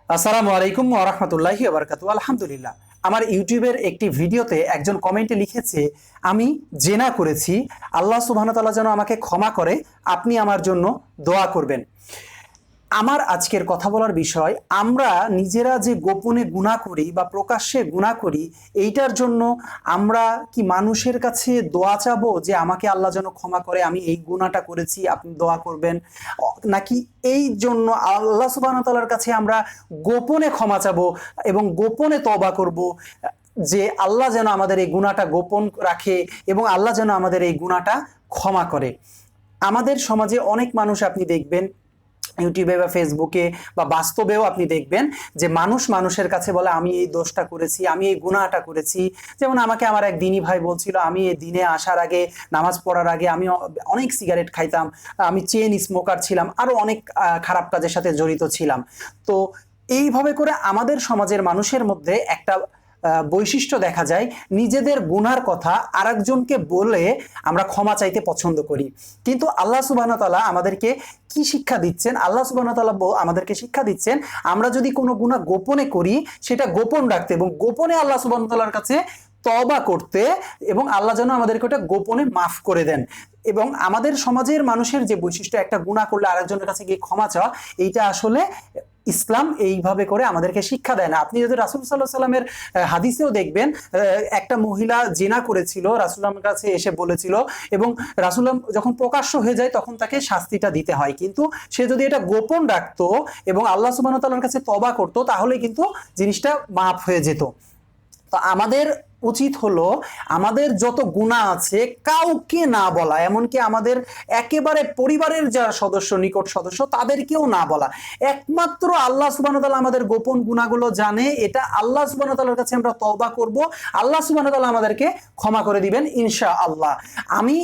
আসসালামু আলাইকুম ওয়া রাহমাতুল্লাহি ওয়া বারাকাতুহু। আলহামদুলিল্লাহ, আমার ইউটিউবের একটি ভিডিওতে একজন কমেন্টে লিখেছে, আমি জেনা করেছি, আল্লাহ সুবহানাহু ওয়া তাআলা যেন আমাকে ক্ষমা করে, আপনি আমার জন্য দোয়া করবেন। আমার আজকের কথা বলার বিষয়, আমরা নিজেরা যে গোপনে গুনাহ করি বা প্রকাশ্যে গুনাহ করি, এইটার জন্য আমরা কি মানুষের কাছে দোয়া চাবো যে আমাকে আল্লাহ যেন ক্ষমা করে, আমি এই গুনাহটা করেছি, আপনি দোয়া করবেন? নাকি এই জন্য আল্লাহ সুবহানাহু ওয়া তাআলার কাছে আমরা গোপনে ক্ষমা চাবো এবং গোপনে তওবা করব যে আল্লাহ যেন আমাদের এই গুনাহটা গোপন রাখে এবং আল্লাহ যেন আমাদের এই গুনাহটা ক্ষমা করে? আমাদের সমাজে অনেক মানুষ আপনি দেখবেন, ইউটিউবে বা ফেসবুকে বা বাস্তবেও আপনি দেখবেন যে মানুষ মানুষের কাছে বলে আমি এই দোষটা করেছি, আমি এই গুনাহটা করেছি। যেমন আমাকে আমার এক দিনী ভাই বলছিল, আমি এই দিনে আসার আগে, নামাজ পড়ার আগে আমি অনেক সিগারেট খাইতাম, আমি চেইন স্মোকার ছিলাম, আরো অনেক খারাপ কাজের সাথে জড়িত ছিলাম। তো এইভাবে করে আমাদের সমাজের মানুষের মধ্যে একটা বৈশিষ্ট্য দেখা যায়, নিজেদের গুনার কথা আরেকজনকে বলে আমরা ক্ষমা চাইতে পছন্দ করি। কিন্তু আল্লাহ সুবহানাহু ওয়া তাআলা আমাদেরকে কি শিক্ষা দিচ্ছেন? আল্লাহ সুবহানাহু ওয়া তাআলা আমাদেরকে শিক্ষা দিচ্ছেন, আমরা যদি কোনো গুনাহ গোপনে করি সেটা গোপন রাখতে এবং গোপনে আল্লাহ সুবহানাহু ওয়া তাআলার কাছে তওবা করতে, এবং আল্লাহ যেন আমাদেরকে ওটা গোপনে মাফ করে দেন। এবং আমাদের সমাজের মানুষের যে বৈশিষ্ট্য, একটা গুনাহ করলে আরেকজনের কাছে গিয়ে ক্ষমা চাওয়া, এইটা আসলে ইসলাম এইভাবে করে আমাদেরকে শিক্ষা দেয় না। আপনি যদি রাসূল সাল্লাল্লাহু আলাইহি সাল্লামের হাদিসেও দেখবেন, একটা মহিলা জিনা করেছিল, রাসূলের কাছে এসে বলেছিল, এবং রাসূল যখন প্রকাশ্য হয়ে যায় তখন তাকে শাস্তিটা দিতে হয়। কিন্তু সে যদি এটা গোপন রাখতো এবং আল্লাহ সুবহানাহু ওয়া তাআলার কাছে তওবা করতো, তাহলে কিন্তু জিনিসটা মাফ হয়ে যেত। তো আমাদের উচিত হলো, আমাদের যত গুনাহ আছে কাউকে না বলা, এমনকি আমাদের একেবারে পরিবারের যারা সদস্য, নিকট সদস্য, তাদেরকেও না বলা। একমাত্র আল্লাহ সুবহানাহু ওয়া তাআলা আমাদের গোপন গুনাহগুলো জানে, এটা আল্লাহ সুবহানাহু ওয়া তাআলার কাছে আমরা তওবা করব, আল্লাহ সুবহানাহু ওয়া তাআলা আমাদেরকে ক্ষমা করে দিবেন ইনশাআল্লাহ। আমি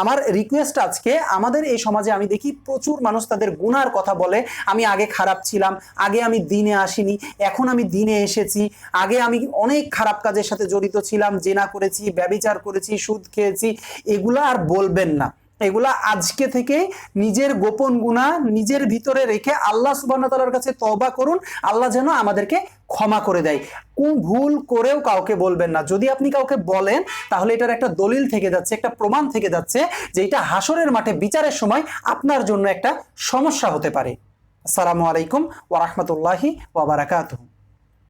আমার রিকোয়েস্ট আজকে, আমাদের এই সমাজে আমি দেখি প্রচুর মানুষ তাদের গুনার কথা বলে, আমি আগে খারাপ ছিলাম, আগে আমি দিনে আসিনি, এখন আমি দিনে এসেছি, আগে আমি অনেক খারাপ কাজের সাথে জড়িত ছিলাম, জেনা করেছি, ব্যভিচার করেছি, সুদ খেয়েছি। এগুলা আর বলবেন না। এগুলা আজকে থেকে নিজের গোপন গুনাহ নিজের ভিতরে রেখে আল্লাহ সুবহানাহু ওয়া তাআলার কাছে তওবা করুন, আল্লাহ যেন আমাদেরকে ক্ষমা করে দেয়। কোন ভুল করেও কাউকে বলবেন না। যদি আপনি কাউকে বলেন, তাহলে এটার একটা দলিল থেকে যাচ্ছে, একটা প্রমাণ থেকে যাচ্ছে যে এটা হাসরের মাঠে বিচারের সময় আপনার জন্য একটা সমস্যা হতে পারে। আসসালামু আলাইকুম ওয়া রাহমাতুল্লাহি ওয়া বারাকাতুহু।